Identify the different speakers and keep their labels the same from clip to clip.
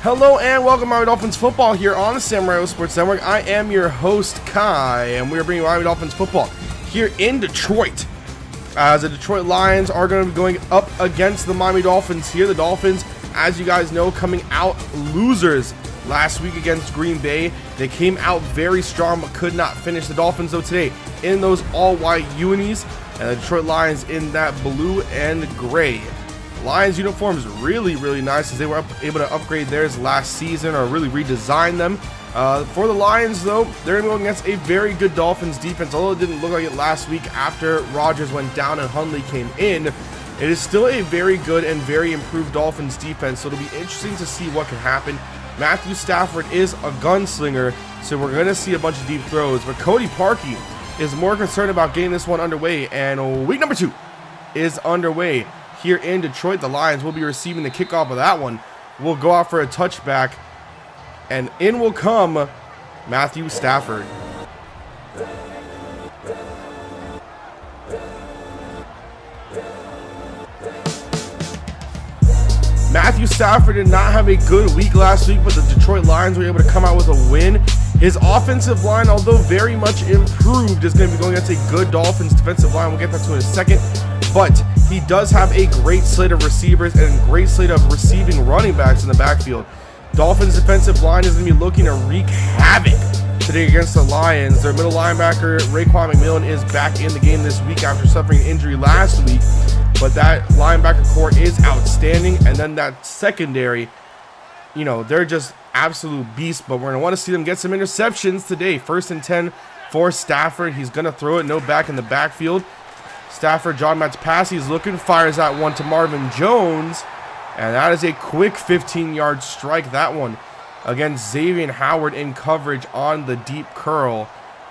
Speaker 1: Hello and welcome to Miami Dolphins football here on the Samurai Sports Network. I am your host Kai, and we are bringing Miami Dolphins football here in Detroit. As the Detroit Lions are going to be going up against the Miami Dolphins here. The Dolphins, as you guys know, coming out losers last week against Green Bay. They came out very strong but could not finish. The Dolphins, though, today in those all-white unis, and the Detroit Lions in that blue and gray. Lions uniforms really nice, as they were able to upgrade theirs last season or really redesign them. For the Lions, though, they're going to go against a very good Dolphins defense. Although it didn't look like it last week after Rodgers went down and Hundley came in, it is still a very good and very improved Dolphins defense. So it'll be interesting to see what can happen. Matthew Stafford is a gunslinger, so we're going to see a bunch of deep throws. But Cody Parkey is more concerned about getting this one underway, and week number 2 is underway. Here in Detroit, the Lions will be receiving the kickoff of that one. We'll go out for a touchback, and in will come Matthew Stafford. Matthew Stafford did not have a good week last week, but the Detroit Lions were able to come out with a win. His offensive line, although very much improved, is going to be going against a good Dolphins defensive line. We'll get that to in a second. But he does have a great slate of receivers and a great slate of receiving running backs in the backfield. Dolphins defensive line is going to be looking to wreak havoc today against the Lions. Their middle linebacker, Raekwon McMillan, is back in the game this week after suffering an injury last week. But that linebacker core is outstanding. And then that secondary, they're just absolute beasts. But we're going to want to see them get some interceptions today. 1st and 10 for Stafford. He's going to throw it. No back in the backfield. Stafford, John Matt's pass. He's looking, fires that one to Marvin Jones. And that is a quick 15-yard strike, that one, against Xavier Howard in coverage on the deep curl.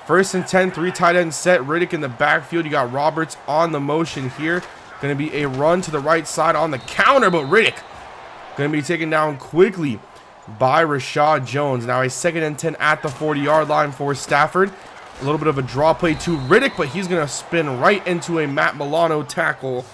Speaker 1: 1st and 10, 3 tight end set. Riddick in the backfield. You got Roberts on the motion here. Going to be a run to the right side on the counter, but Riddick going to be taken down quickly by Rashad Jones. Now a 2nd and 10 at the 40-yard line for Stafford. A little bit of a draw play to Riddick, but he's going to spin right into a Matt Milano tackle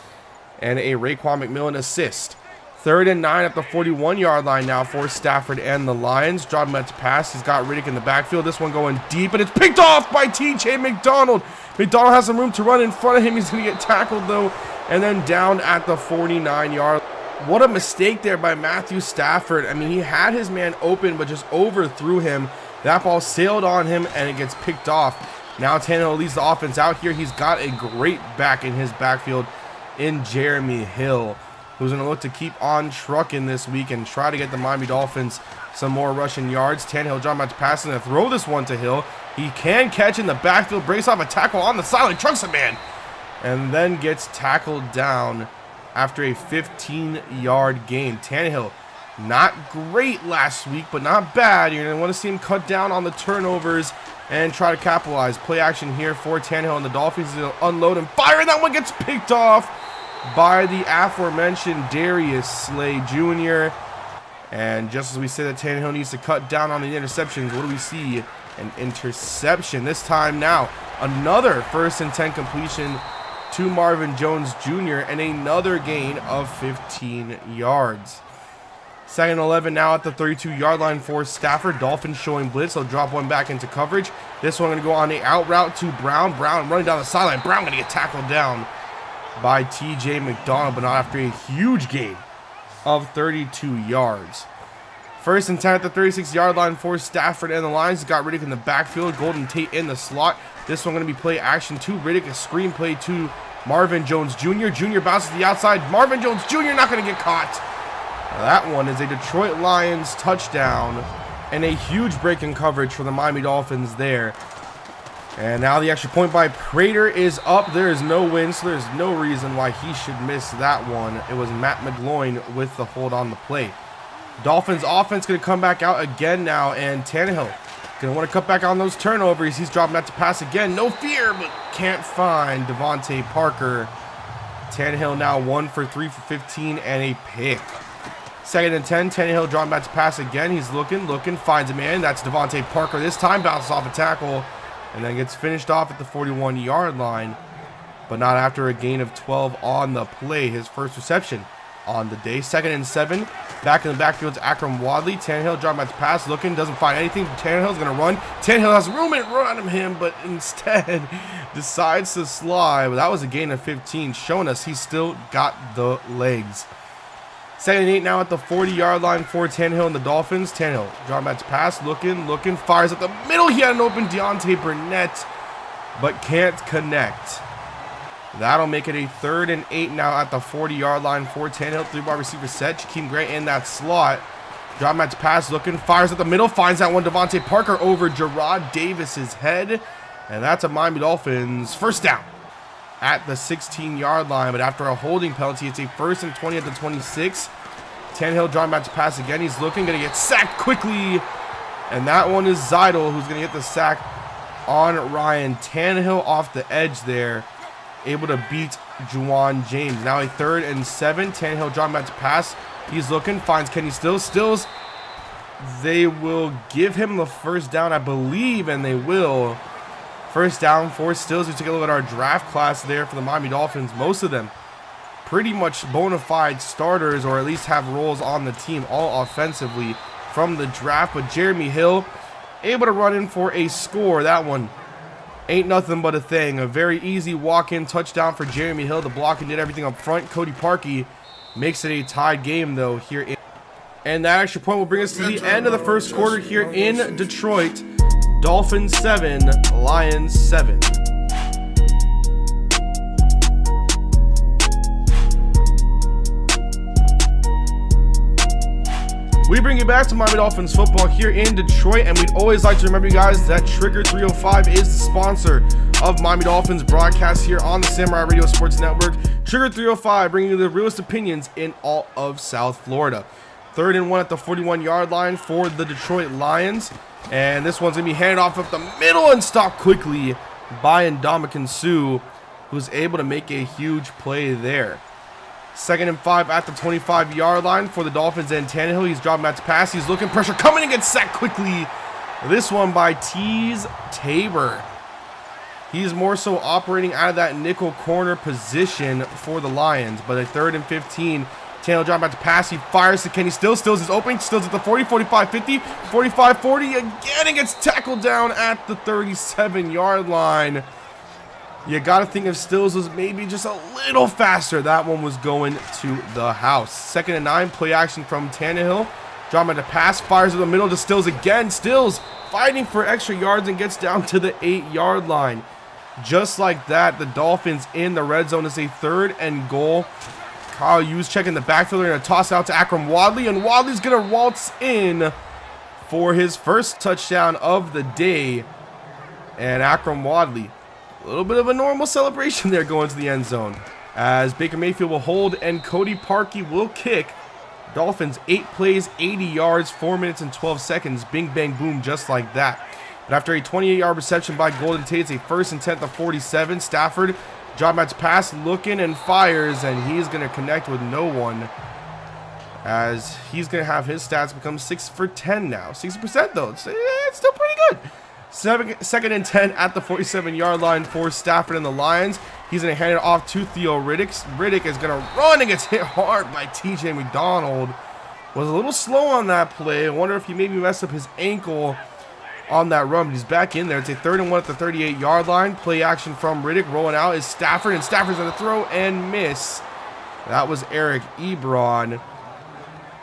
Speaker 1: and a Raekwon McMillan assist. 3rd and 9 at the 41-yard line now for Stafford and the Lions. John Matt's pass. He's got Riddick in the backfield. This one going deep, and it's picked off by T.J. McDonald. McDonald has some room to run in front of him. He's going to get tackled, though, and then down at the 49-yard. What a mistake there by Matthew Stafford. I mean, he had his man open, but just overthrew him. That ball sailed on him, and it gets picked off. Now Tannehill leads the offense out here. He's got a great back in his backfield in Jeremy Hill, who's going to look to keep on trucking this week and try to get the Miami Dolphins some more rushing yards. Tannehill, John Matt's passing to throw this one to Hill. He can catch in the backfield, breaks off a tackle on the sideline, trucks a man, and then gets tackled down after a 15-yard gain. Tannehill, not great last week, but not bad. You're going to want to see him cut down on the turnovers and try to capitalize. Play action here for Tannehill, and the Dolphins will unload and fire, and that one gets picked off by the aforementioned Darius Slay Jr. And just as we say that Tannehill needs to cut down on the interceptions, what do we see? An interception. This time now, another 1st and 10 completion to Marvin Jones Jr. and another gain of 15 yards. 2nd and 11 now at the 32-yard line for Stafford. Dolphins showing blitz. They'll drop one back into coverage. This one going to go on the out route to Brown. Brown running down the sideline. Brown going to get tackled down by T.J. McDonald, but not after a huge gain of 32 yards. 1st and 10 at the 36-yard line for Stafford and the Lions. Got Riddick in the backfield. Golden Tate in the slot. This one going to be play action to Riddick. A screen play to Marvin Jones Jr. Jr. bounces to the outside. Marvin Jones Jr. not going to get caught. That one is a Detroit Lions touchdown and a huge break in coverage for the Miami Dolphins there. And now the extra point by Prater is up. There is no win, so there's no reason why he should miss that one. It was Matt McGloin with the hold on the play. Dolphins offense going to come back out again now, and Tannehill going to want to cut back on those turnovers. He's dropping that to pass again. No fear, but can't find Devontae Parker. Tannehill now 1 for 3 for 15 and a pick. 2nd and 10, Tannehill drawing back to pass again. He's looking, finds a man. That's Devontae Parker this time, bounces off a tackle, and then gets finished off at the 41-yard line, but not after a gain of 12 on the play. His first reception on the day. 2nd and 7 Back in the backfield to Akram Wadley. Tannehill drop back to pass, looking, doesn't find anything. Tannehill's going to run. Tannehill has room in front of him, but instead decides to slide. But that was a gain of 15, showing us he's still got the legs. 2nd and 8 now at the 40-yard line for Tannehill and the Dolphins. Tannehill drop back to pass, looking, fires at the middle. He had an open Deontay Burnett, but can't connect. That'll make it a 3rd and 8 now at the 40-yard line for Tannehill. 3-wide receiver set. Jakeem Grant in that slot. Drop match pass, looking, fires at the middle, finds that one. Devontae Parker over Jarrad Davis's head. And that's a Miami Dolphins first down at the 16-yard line. But after a holding penalty, it's a 1st and 20 at the 26. Tannehill drop match pass again. He's looking, going to get sacked quickly. And that one is Zeidel who's going to get the sack on Ryan Tannehill off the edge there. Able to beat Juwan James. Now a 3rd and 7. Tannehill drop back to pass. He's looking, finds Kenny Stills. Stills, they will give him the first down, I believe, and they will. First down for Stills. We take a look at our draft class there for the Miami Dolphins. Most of them pretty much bona fide starters, or at least have roles on the team, all offensively from the draft. But Jeremy Hill able to run in for a score. That one ain't nothing but a thing. A very easy walk-in touchdown for Jeremy Hill. The blocking did everything up front. Cody Parkey makes it a tied game, though, here in. And that extra point will bring us to the end of the first quarter here in Detroit. Dolphins 7, Lions 7. We bring you back to Miami Dolphins football here in Detroit, and we'd always like to remember you guys that Trigger 305 is the sponsor of Miami Dolphins broadcast here on the Samurai Radio Sports Network. Trigger 305 bringing you the realest opinions in all of South Florida. 3rd and 1 at the 41-yard line for the Detroit Lions, and this one's going to be handed off up the middle and stopped quickly by Ndamukong Suh, who's able to make a huge play there. 2nd and 5 at the 25-yard line for the Dolphins and Tannehill. He's dropping back to pass. He's looking, pressure coming and gets sacked quickly. This one by Teez Tabor. He's more so operating out of that nickel corner position for the Lions. But a 3rd and 15. Tannehill dropping back to pass. He fires to Kenny Stills. Stills is open. Stills at the 40, 45, 50, 45, 40. Again, and gets tackled down at the 37-yard line. You got to think if Stills was maybe just a little faster, that one was going to the house. 2nd and 9, play action from Tannehill. Drama to pass, fires in the middle to Stills again. Stills fighting for extra yards and gets down to the 8-yard line. Just like that, the Dolphins in the red zone. Is a 3rd and goal. Kyle Juszczyk in the backfield. They're going to toss out to Akram Wadley, and Wadley's going to waltz in for his first touchdown of the day. And Akram Wadley, a little bit of a normal celebration there going to the end zone, as Baker Mayfield will hold and Cody Parkey will kick. Dolphins 8 plays, 80 yards, 4 minutes and 12 seconds. Bing, bang, boom, just like that. But after a 28-yard reception by Golden Tate, it's a 1st and 10 to 47. Stafford drop match pass, looking and fires, and he's going to connect with no one, as he's going to have his stats become 6 for 10 now. 60% though, it's still pretty good. 2nd and 10 at the 47-yard line for Stafford and the Lions. He's going to hand it off to Theo Riddick. Riddick is going to run and gets hit hard by TJ McDonald. Was a little slow on that play. I wonder if he maybe messed up his ankle on that run. But he's back in there. It's a 3rd and 1 at the 38-yard line. Play action from Riddick. Rolling out is Stafford, and Stafford's going to throw and miss. That was Eric Ebron.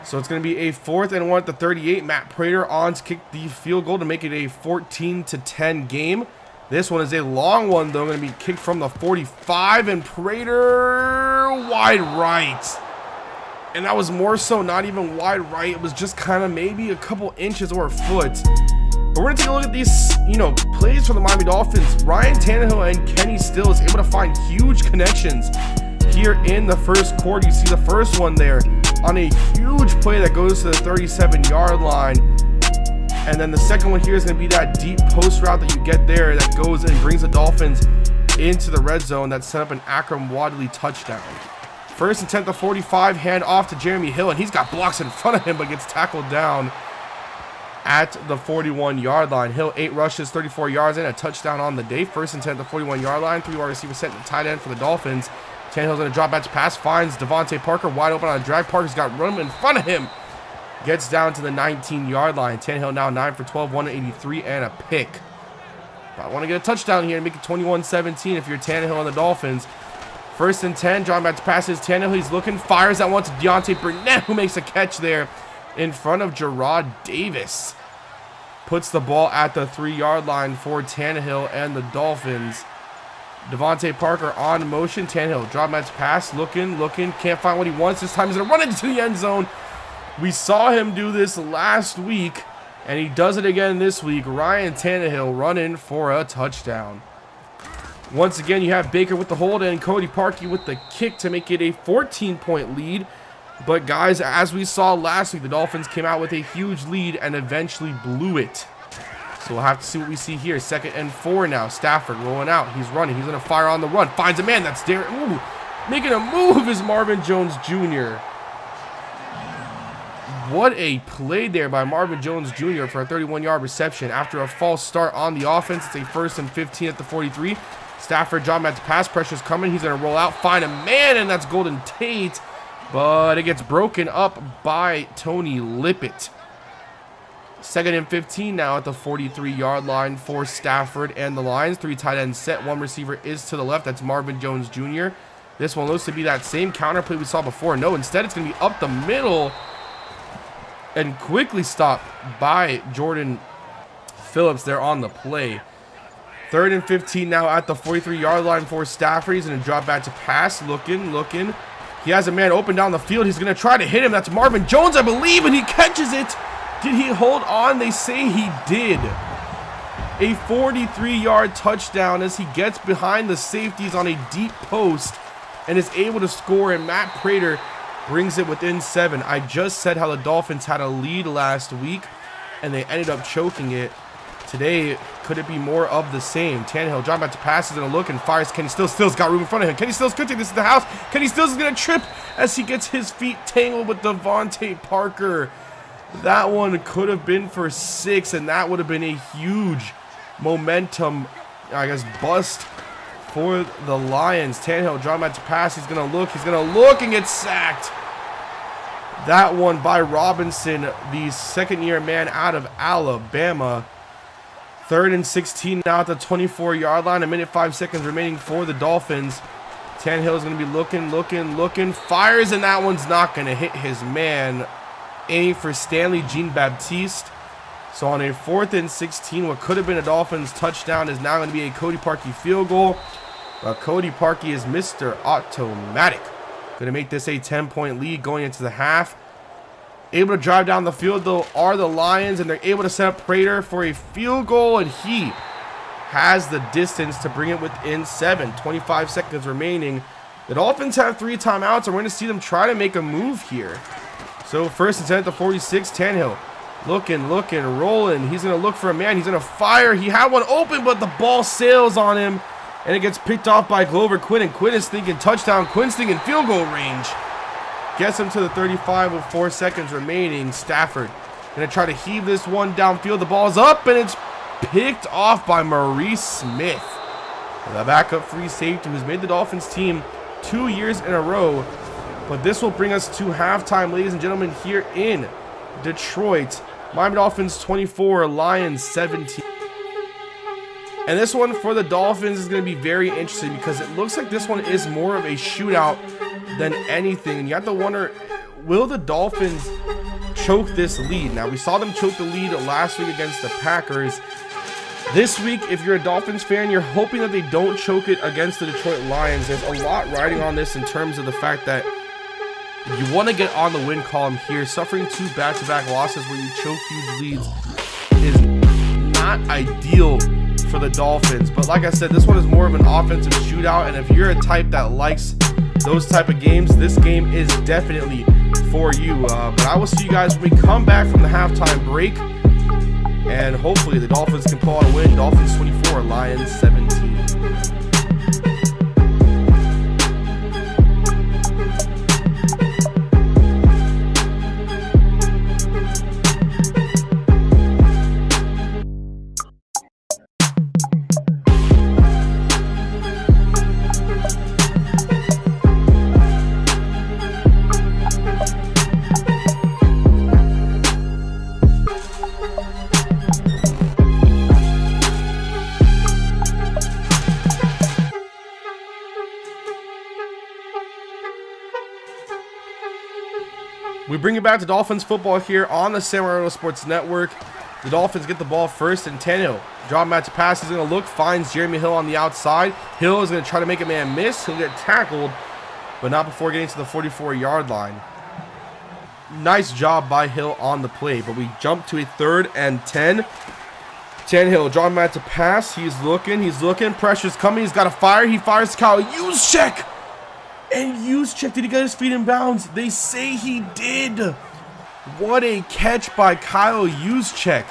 Speaker 1: So it's going to be a 4th and 1 at the 38. Matt Prater on to kick the field goal to make it a 14-10 game. This one is a long one, though. Going to be kicked from the 45, and Prater wide right. And that was more so not even wide right. It was just kind of maybe a couple inches or a foot. But we're going to take a look at these, plays for the Miami Dolphins. Ryan Tannehill and Kenny Stills able to find huge connections here in the first quarter. You see the first one there on a huge play that goes to the 37-yard line. And then the second one here is going to be that deep post route that you get there that goes and brings the Dolphins into the red zone that set up an Akram Wadley touchdown. 1st and 10 to 45, hand off to Jeremy Hill, and he's got blocks in front of him but gets tackled down at the 41-yard line. Hill 8 rushes, 34 yards, and a touchdown on the day. 1st and 10 to the 41-yard line. 3 wide receiver set to tight end for the Dolphins. Tannehill's going to drop back to pass, finds Devontae Parker wide open on a drag. Parker's got room in front of him, Gets down to the 19-yard line. Tannehill now 9 for 12, 183, and a pick. But I want to get a touchdown here and make it 21-17 if you're Tannehill and the Dolphins. 1st and 10, John back to passes. Tannehill, he's looking, fires that one to Deontay Burnett, who makes a catch there in front of Gerard Davis. Puts the ball at the 3-yard line for Tannehill and the Dolphins. Devontae Parker on motion. Tannehill, drop match pass, looking, can't find what he wants. This time he's going to run into the end zone. We saw him do this last week, and he does it again this week. Ryan Tannehill running for a touchdown. Once again, you have Baker with the hold and Cody Parkey with the kick to make it a 14-point lead. But guys, as we saw last week, the Dolphins came out with a huge lead and eventually blew it. So we'll have to see what we see here. 2nd and 4 now. Stafford rolling out. He's running. He's going to fire on the run. Finds a man. That's Darren. Ooh, making a move is Marvin Jones Jr. What a play there by Marvin Jones Jr. for a 31-yard reception. After a false start on the offense, it's a 1st and 15 at the 43. Stafford, John Matt's pass pressure's coming. He's going to roll out, find a man, and that's Golden Tate. But it gets broken up by Tony Lippett. 2nd and 15 now at the 43-yard line for Stafford and the Lions. 3 tight ends set. 1 receiver is to the left. That's Marvin Jones Jr. This one looks to be that same counter play we saw before. No, instead it's going to be up the middle and quickly stopped by Jordan Phillips there on the play. 3rd and 15 now at the 43-yard line for Stafford. He's going to drop back to pass. Looking. He has a man open down the field. He's going to try to hit him. That's Marvin Jones, I believe, and he catches it. Did he hold on? They say he did. A 43-yard touchdown as he gets behind the safeties on a deep post and is able to score, and Matt Prater brings it within 7. I just said how the Dolphins had a lead last week, and they ended up choking it. Today, could it be more of the same? Tannehill, John back to pass, is going to look and fires. Kenny Stills got room in front of him. Kenny Stills could take this to the house. Kenny Stills is going to trip as he gets his feet tangled with Devontae Parker. That one could have been for 6, and that would have been a huge momentum, I guess, bust for the Lions. Tannehill, John back to pass. He's going to look and get sacked. That one by Robinson, the second-year man out of Alabama. 3rd and 16 now at the 24-yard line. 1 minute 5 seconds remaining for the Dolphins. Tannehill is going to be looking, fires, and that one's not going to hit his man. Aiming for Stanley Jean-Baptiste. So on a 4th and 16, what could have been a Dolphins touchdown is now going to be a Cody Parkey field goal. But Cody Parkey is Mr. Automatic. Going to make this a 10-point lead going into the half. Able to drive down the field, though, are the Lions, and they're able to set up Prater for a field goal, and he has the distance to bring it within 7. 25 seconds remaining. The Dolphins have 3 timeouts, and we're going to see them try to make a move here. So 1st and 10 at the 46, Tannehill looking, rolling. He's going to look for a man. He's going to fire. He had one open, but the ball sails on him, and it gets picked off by Glover Quinn, and Quinn is thinking touchdown. Quinn's thinking field goal range. Gets him to the 35 with 4 seconds remaining. Stafford going to try to heave this one downfield. The ball's up, and it's picked off by Maurice Smith, the backup free safety who's made the Dolphins team 2 years in a row. But this will bring us to halftime, ladies and gentlemen, here in Detroit. Miami Dolphins 24, Lions 17. And this one for the Dolphins is going to be very interesting because it looks like this one is more of a shootout than anything. And you have to wonder, will the Dolphins choke this lead? Now, we saw them choke the lead last week against the Packers. This week, if you're a Dolphins fan, you're hoping that they don't choke it against the Detroit Lions. There's a lot riding on this in terms of the fact that you want to get on the win column here. Suffering 2 back-to-back losses where you choke huge leads is not ideal for the Dolphins. But like I said, this one is more of an offensive shootout, and if you're a type that likes those type of games, this game is definitely for you. But I will see you guys when we come back from the halftime break, and hopefully the Dolphins can pull out a win. Dolphins 24, Lions 17. We bring it back to Dolphins football here on the Samurai Sports Network. The Dolphins get the ball first, and Tannehill drop back to pass. He's going to look, finds Jeremy Hill on the outside. Hill is going to try to make a man miss. He'll get tackled, but not before getting to the 44-yard line. Nice job by Hill on the play, but we jump to a 3rd and 10. Tannehill drawing back to pass. He's looking. Pressure's coming. He's got to fire. He fires to Kyle Juszczyk. And Juszczyk, did he get his feet in bounds? They say he did. What a catch by Kyle Juszczyk.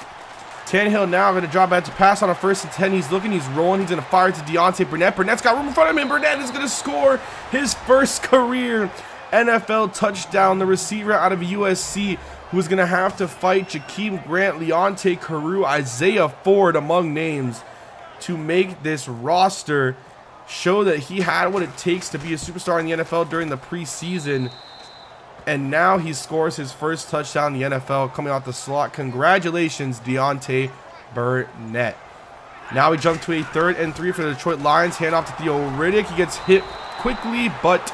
Speaker 1: Tannehill now going to drop back to pass on a 1st and 10. He's looking. He's rolling. He's going to fire to Deontay Burnett. Burnett's got room in front of him. Burnett is going to score his first career NFL touchdown. The receiver out of USC who's going to have to fight Jakeem Grant, Leonte Carew, Isaiah Ford among names to make this roster show that he had what it takes to be a superstar in the NFL during the preseason. And now he scores his first touchdown in the NFL coming out the slot. Congratulations, Deontay Burnett. Now we jump to a 3rd and 3 for the Detroit Lions. Hand off to Theo Riddick. He gets hit quickly, but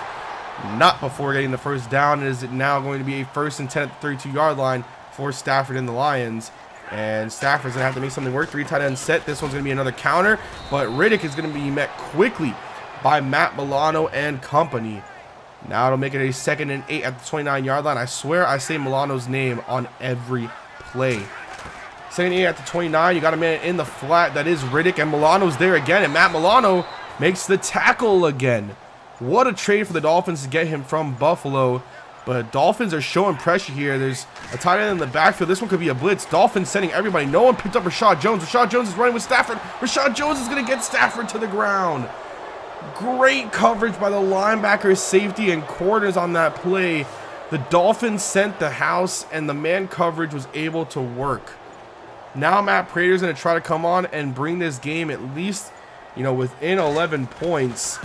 Speaker 1: not before getting the first down. It is now going to be a 1st and 10 at the 32-yard line for Stafford and the Lions. And Stafford's going to have to make something work. 3 tight end set. This one's going to be another counter. But Riddick is going to be met quickly by Matt Milano and company. Now it'll make it a 2nd and 8 at the 29-yard line. I swear I say Milano's name on every play. 2nd and 8 at the 29. You got a man in the flat. That is Riddick. And Milano's there again. And Matt Milano makes the tackle again. What a trade for the Dolphins to get him from Buffalo. But Dolphins are showing pressure here. There's a tight end in the backfield. This one could be a blitz. Dolphins sending everybody. No one picked up Rashad Jones. Rashad Jones is running with Stafford. Rashad Jones is going to get Stafford to the ground. Great coverage by the linebacker, safety, and corners on that play. The Dolphins sent the house, and the man coverage was able to work. Now Matt Prater's going to try to come on and bring this game at least, within 11 points.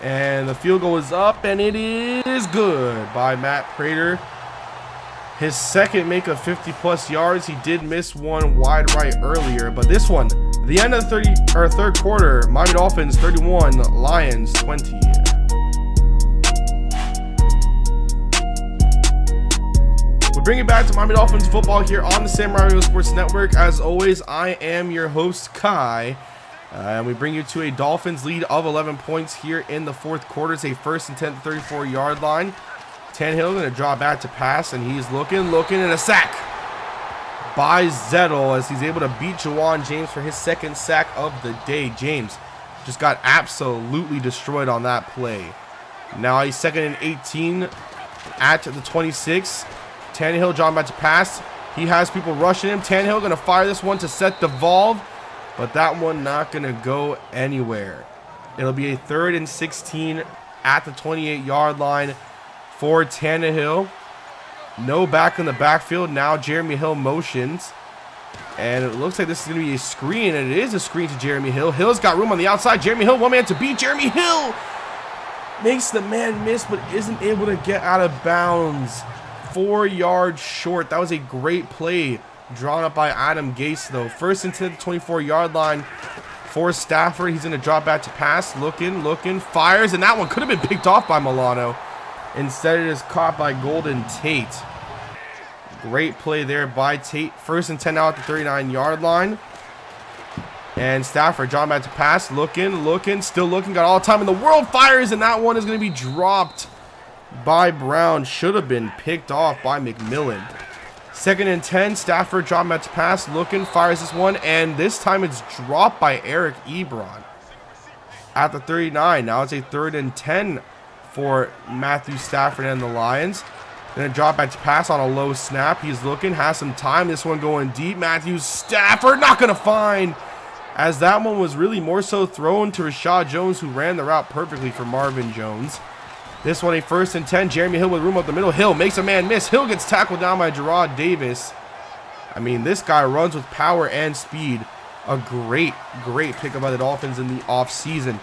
Speaker 1: And the field goal is up, and it is good by Matt Prater. His 2nd make of 50-plus yards. He did miss one wide right earlier, but this one, the end of the 3rd quarter, Miami Dolphins 31, Lions 20. We bring it back to Miami Dolphins football here on the Samurai Sports Network. As always, I am your host, Kai. And we bring you to a Dolphins lead of 11 points here in the 4th quarter. It's a 1st and 10 34-yard line. Tannehill going to draw back to pass, and he's looking, and a sack by Zettel as he's able to beat Jawan James for his 2nd sack of the day. James just got absolutely destroyed on that play. Now a 2nd and 18 at the 26. Tannehill drawing back to pass. He has people rushing him. Tannehill going to fire this one to set the valve. But that one not going to go anywhere. It'll be a 3rd and 16 at the 28-yard line for Tannehill. No back in the backfield. Now Jeremy Hill motions. And it looks like this is going to be a screen. And it is a screen to Jeremy Hill. Hill's got room on the outside. Jeremy Hill, one man to beat. Jeremy Hill makes the man miss, but isn't able to get out of bounds. 4 yards short. That was a great play drawn up by Adam Gase, though. 1st and 10 at the 24-yard line for Stafford. He's going to drop back to pass. Looking, fires, and that one could have been picked off by Milano. Instead, it is caught by Golden Tate. Great play there by Tate. 1st and 10 now at the 39-yard line. And Stafford drawing back to pass. Looking, still looking. Got all the time in the world. Fires, and that one is going to be dropped by Brown. Should have been picked off by McMillan. 2nd and 10, Stafford dropping back to pass, looking, fires this one, and this time it's dropped by Eric Ebron at the 39. Now it's a 3rd and 10 for Matthew Stafford and the Lions. Going to drop back to pass on a low snap. He's looking, has some time. This one going deep. Matthew Stafford not going to find, as that one was really more so thrown to Rashad Jones, who ran the route perfectly for Marvin Jones. This one a 1st and 10. Jeremy Hill with room up the middle. Hill makes a man miss. Hill gets tackled down by Gerard Davis. I mean, this guy runs with power and speed. A great pickup by the Dolphins in the offseason.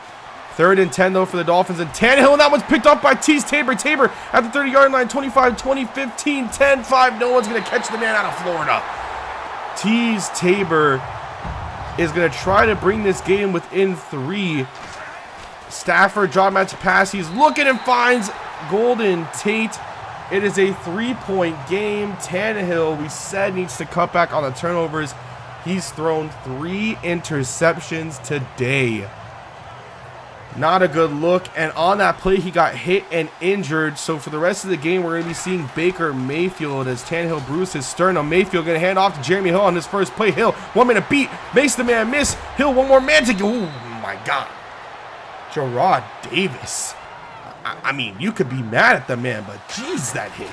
Speaker 1: 3rd and 10, though, for the Dolphins. And Tannehill, and that one's picked up by Teez Tabor. Tabor at the 30-yard line. 25, 20, 15, 10, 5. No one's going to catch the man out of Florida. Teez Tabor is going to try to bring this game within 3. Stafford dropping back to pass. He's looking and finds Golden Tate. It is a 3-point game. Tannehill, we said, needs to cut back on the turnovers. He's thrown 3 interceptions today. Not a good look. And on that play, he got hit and injured. So for the rest of the game, we're going to be seeing Baker Mayfield as Tannehill bruised his sternum. Mayfield going to hand off to Jeremy Hill on his first play. Hill, 1 minute beat, makes the man miss. Hill, one more man to go. Oh my God. Gerard Davis. I mean, you could be mad at the man, but geez, that hit.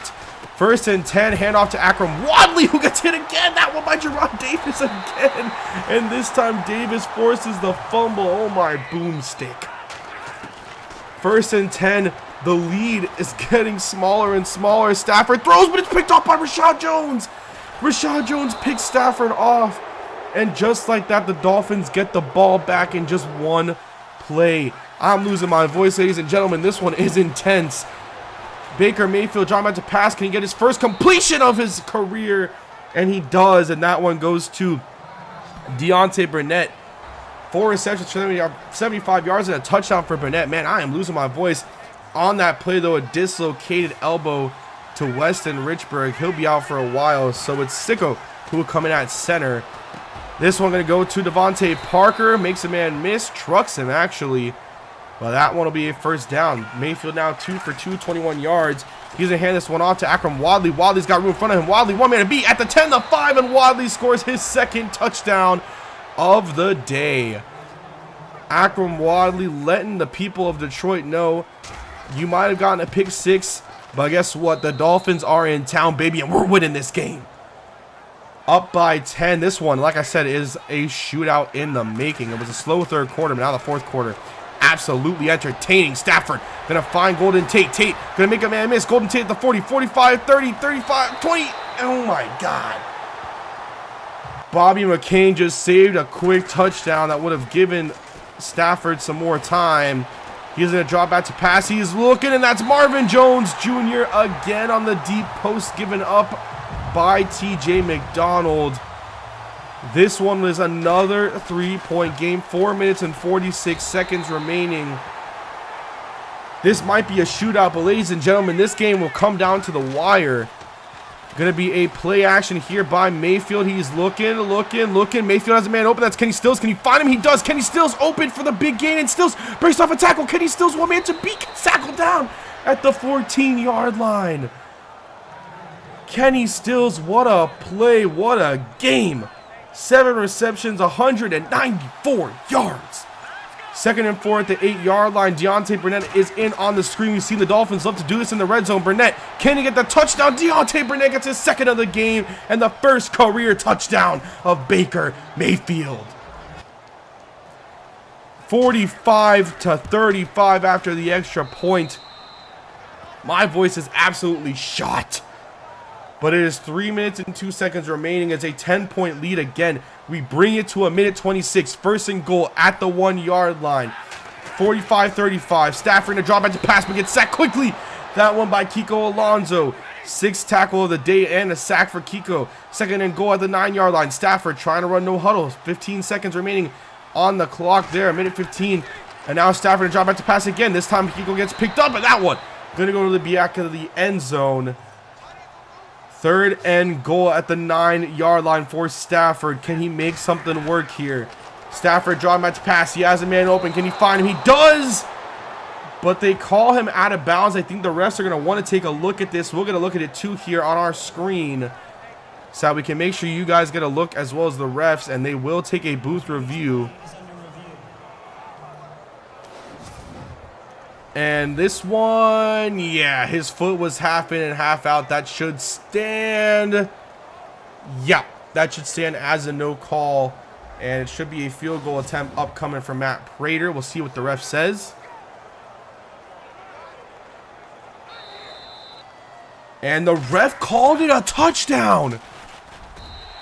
Speaker 1: 1st and 10, handoff to Akram Wadley, who gets hit again. That one by Gerard Davis again. And this time, Davis forces the fumble. Oh my boomstick. 1st and 10, the lead is getting smaller and smaller. Stafford throws, but it's picked off by Rashad Jones. Rashad Jones picks Stafford off. And just like that, the Dolphins get the ball back in just 1 play. I'm losing my voice, ladies and gentlemen. This one is intense. Baker Mayfield trying to pass. Can he get his first completion of his career? And he does. And that one goes to Deontay Burnett. 4 receptions for 75 yards and a touchdown for Burnett. Man, I am losing my voice. On that play, though, a dislocated elbow to Weston Richburg. He'll be out for a while. So it's Sicko who will come in at center. This one going to go to Devontae Parker. Makes a man miss. Trucks him, actually. Well, that one will be a 1st down. Mayfield now 2 for 2, 21 yards. He's going to hand this one off to Akram Wadley. Wadley's got room in front of him. Wadley, 1 man to beat at the 10, the 5, and Wadley scores his 2nd touchdown of the day. Akram Wadley letting the people of Detroit know you might have gotten a pick 6, but guess what? The Dolphins are in town, baby, and we're winning this game. Up by 10. This one, like I said, is a shootout in the making. It was a slow 3rd quarter, but now the 4th quarter. Absolutely entertaining. Stafford gonna find Golden Tate. Tate gonna make a man miss. Golden Tate at the 40, 45, 30, 35, 20. Oh my God. Bobby McCain just saved a quick touchdown that would have given Stafford some more time. He's gonna drop back to pass. He's looking, and that's Marvin Jones Jr. again on the deep post, given up by TJ McDonald. This one was another 3-point game. 4 minutes and 46 seconds remaining. This might be a shootout, but ladies and gentlemen, this game will come down to the wire. Going to be a play action here by Mayfield. He's looking. Mayfield has a man open. That's Kenny Stills. Can he find him? He does. Kenny Stills open for the big gain, and Stills breaks off a tackle. Kenny Stills, 1 man to beat. Tackled down at the 14-yard line. Kenny Stills, what a play. What a game. 7 receptions, 194 yards. 2nd and 4 at the 8-yard line. Deontay Burnett is in on the screen. We see the Dolphins love to do this in the red zone. Burnett, can he get the touchdown? Deontay Burnett gets his 2nd of the game and the 1st career touchdown of Baker Mayfield. 45-35 after the extra point. My voice is absolutely shot. But it is 3 minutes and 2 seconds remaining. It's a 10-point lead again. We bring it to a minute 26. 1st and goal at the 1-yard line. 45-35. Stafford in a drop back to pass, but gets sacked quickly. That one by Kiko Alonso. 6th tackle of the day and a sack for Kiko. 2nd and goal at the 9-yard line. Stafford trying to run no huddle. 15 seconds remaining on the clock there. A minute 15. And now Stafford in a drop back to pass again. This time Kiko gets picked up, and that one going to go to the back of the end zone. 3rd and goal at the 9-yard line for Stafford. Can he make something work here? Stafford drawing back to pass. He has a man open. Can he find him? He does! But they call him out of bounds. I think the refs are going to want to take a look at this. We're going to look at it too here on our screen, so we can make sure you guys get a look as well as the refs, and they will take a booth review. And this one, yeah, his foot was half in and half out. That should stand. Yeah, that should stand as a no call. And it should be a field goal attempt upcoming from Matt Prater. We'll see what the ref says. And the ref called it a touchdown.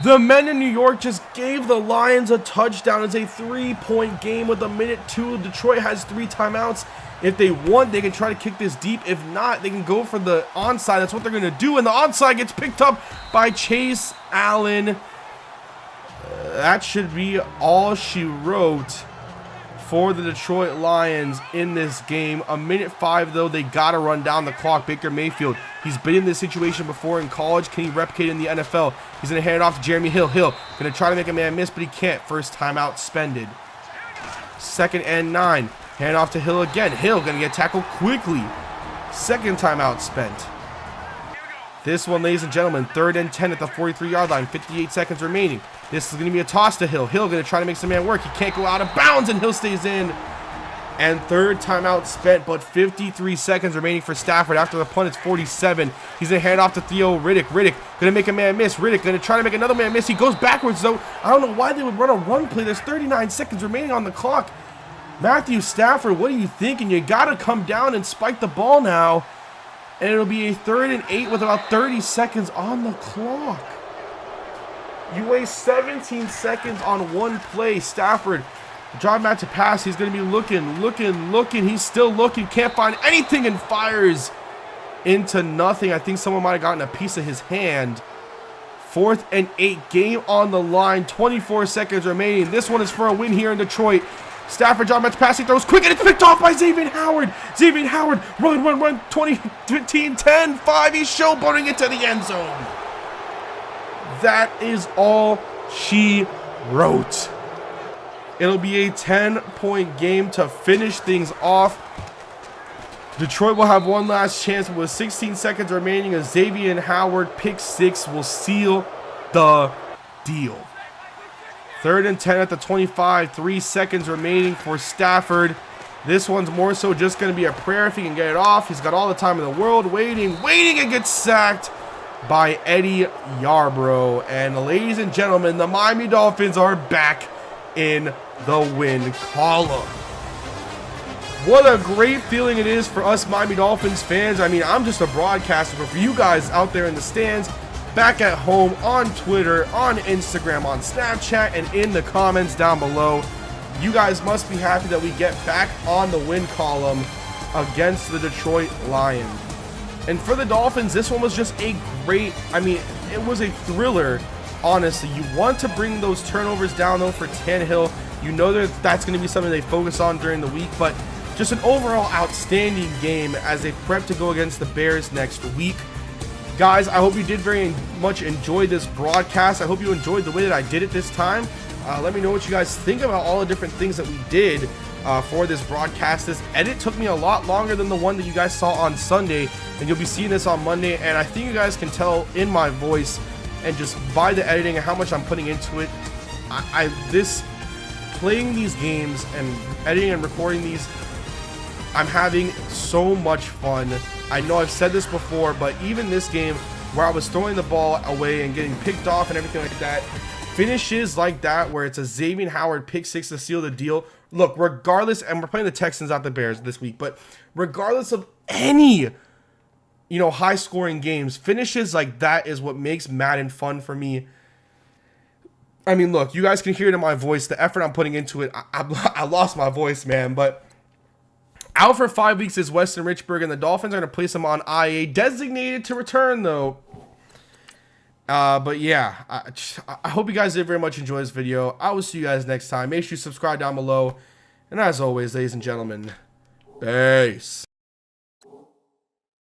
Speaker 1: The men in New York just gave the Lions a touchdown. It's a 3-point game with a minute 2. Detroit has 3 timeouts. If they want, they can try to kick this deep. If not, they can go for the onside. That's what they're going to do. And the onside gets picked up by Chase Allen. That should be all she wrote. for the Detroit Lions in this game. A minute 5, though. They got to run down the clock. Baker Mayfield, he's been in this situation before in college. Can he replicate in the NFL? He's going to hand it off to Jeremy Hill. Hill going to try to make a man miss, but he can't. First timeout expended. 2nd and 9. Hand off to Hill again. Hill going to get tackled quickly. Second timeout spent. This one, ladies and gentlemen, 3rd and 10 at the 43-yard line. 58 seconds remaining. This is going to be a toss to Hill. Hill going to try to make some man work. He can't go out of bounds, and Hill stays in. And 3rd timeout spent, but 53 seconds remaining for Stafford. After the punt, it's 47. He's going to hand off to Theo Riddick. Riddick going to make a man miss. Riddick going to try to make another man miss. He goes backwards, though. I don't know why they would run a run play. There's 39 seconds remaining on the clock. Matthew Stafford, what are you thinking? You got to come down and spike the ball now. And it'll be a 3rd and 8 with about 30 seconds on the clock. You waste 17 seconds on one play. Stafford, drive back to pass. He's going to be looking. He's still looking. Can't find anything and fires into nothing. I think someone might have gotten a piece of his hand. 4th and 8. Game on the line. 24 seconds remaining. This one is for a win here in Detroit. Stafford, drive back to pass. He throws quick, and it's picked off by Xavier Howard. Xavier Howard, run. 20, 15, 10, 5. He's showboating it to the end zone. That is all she wrote. It'll be a 10-point game to finish things off. Detroit will have one last chance with 16 seconds remaining. A Xavier Howard pick 6 will seal the deal. 3rd and 10 at the 25. 3 seconds remaining for Stafford. This one's more so just going to be a prayer if he can get it off. He's got all the time in the world. Waiting, and gets sacked by Eddie Yarbrough. And ladies and gentlemen, the Miami Dolphins are back in the win column. What a great feeling it is for us Miami Dolphins fans. I mean, I'm just a broadcaster, but for you guys out there in the stands, back at home, on Twitter, on Instagram, on Snapchat, and in the comments down below, you guys must be happy that we get back on the win column against the Detroit Lions. And for the Dolphins, this one was just a great, it was a thriller, honestly. You want to bring those turnovers down, though, for Tannehill. You know that that's going to be something they focus on during the week, but just an overall outstanding game as they prep to go against the Bears next week. Guys, I hope you did very much enjoy this broadcast. I hope you enjoyed the way that I did it this time. Let me know what you guys think about all the different things that we did for this broadcast. This edit took me a lot longer than the one that you guys saw on Sunday, and you'll be seeing this on Monday. And I think you guys can tell in my voice and just by the editing and how much I'm putting into it. Playing these games and editing and recording these, I'm having so much fun. I know I've said this before, but even this game where I was throwing the ball away and getting picked off and everything like that, finishes like that where it's a Xavier Howard pick 6 to seal the deal. Look, regardless, and we're playing the Texans, not the Bears this week, but regardless of any, high scoring games, finishes like that is what makes Madden fun for me. I mean, look, you guys can hear it in my voice, the effort I'm putting into it. I lost my voice, man, but out for 5 weeks is Weston Richburg, and the Dolphins are going to place him on IA, designated to return, though. But yeah, I hope you guys did very much enjoy this video. I will see you guys next time. Make sure you subscribe down below. And as always, ladies and gentlemen, peace.